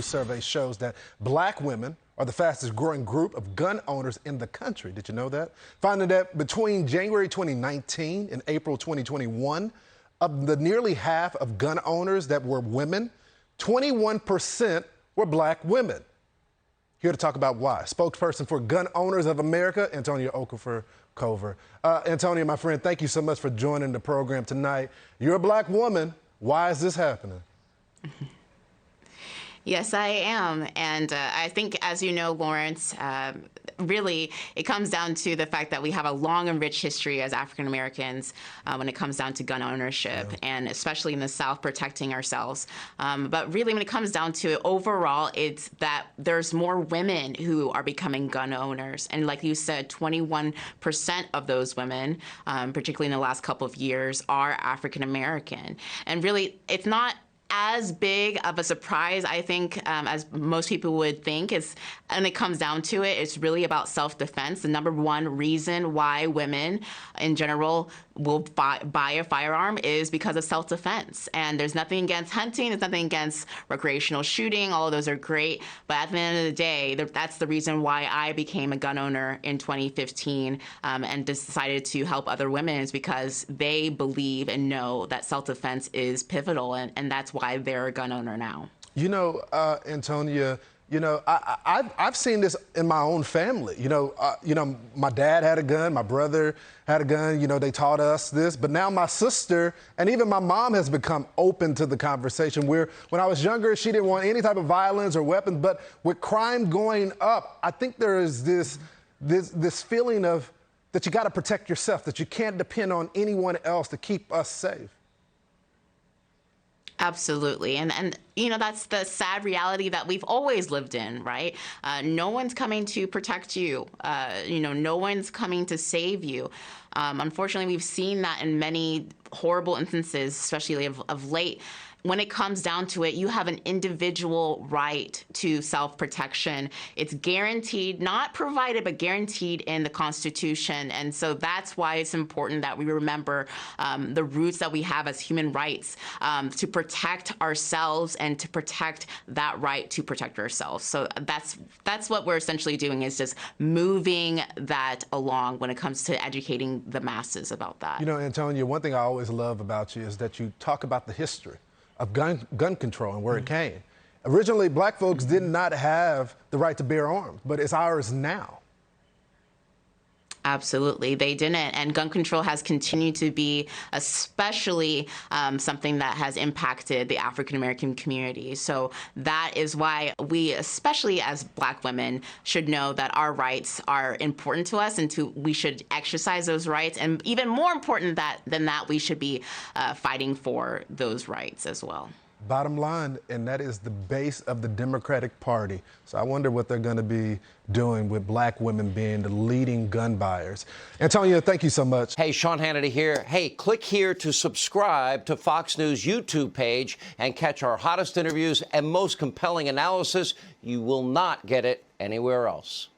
survey shows that black women are the fastest growing group of gun owners in the country. Did you know that? Finding that between January 2019 and April 2021, of the nearly half of gun owners that were women, 21% were black women. Here to talk about why. Spokesperson for Gun Owners of America, Antonia Okafor. Antonia, my friend, thank you so much for joining the program tonight. You're a black woman. Why is this happening? Yes, I am. And I think, as you know, Lawrence, really, it comes down to the fact that we have a long and rich history as African Americans when it comes down to gun ownership, and especially in the South, protecting ourselves. But really, when it comes down to it, overall, it's that there's more women who are becoming gun owners. And like you said, 21% of those women, particularly in the last couple of years, are African American. And really, it's not as big of a surprise, I think, as most people would think. And it comes down to it, it's really about self-defense. The number one reason why women in general will buy a firearm is because of self-defense. And there's nothing against hunting, there's nothing against recreational shooting, all of those are great. But at the end of the day, that's the reason why I became a gun owner in 2015 and decided to help other women, is because they believe and know that self-defense is pivotal, and that's why they're a gun owner now. You know, Antonia, you know, I've seen this in my own family. You know, my dad had a gun, my brother had a gun. You know, they taught us this, but now my sister and even my mom has become open to the conversation. Where when I was younger, she didn't want any type of violence or weapons, but with crime going up, I think there is this feeling of that you got to protect yourself, that you can't depend on anyone else to keep us safe. Absolutely. And you know, that's the sad reality that we've always lived in, right? No one's coming to protect you. You know, no one's coming to save you. Unfortunately, we've seen that in many horrible instances, especially of late. When it comes down to it, you have an individual right to self-protection. It's guaranteed, not provided, but guaranteed in the Constitution. And so that's why it's important that we remember the roots that we have as human rights to protect ourselves and to protect that right to protect ourselves. So that's what we're essentially doing, is just moving that along when it comes to educating the masses about that. You know, Antonia, one thing I always love about you is that you talk about the history of gun control and where it came. Originally, black folks did not have the right to bear arms, but it's ours now. Absolutely, they didn't. And gun control has continued to be especially something that has impacted the African-American community. So that is why we, especially as black women, should know that our rights are important to us, and we should exercise those rights. And even more important than that, we should be fighting for those rights as well. Bottom line, and that is the base of the Democratic Party. So I wonder what they're going to be doing with black women being the leading gun buyers. Antonia, thank you so much. Hey, Sean Hannity here. Hey, click here to subscribe to Fox News YouTube page and catch our hottest interviews and most compelling analysis. You will not get it anywhere else.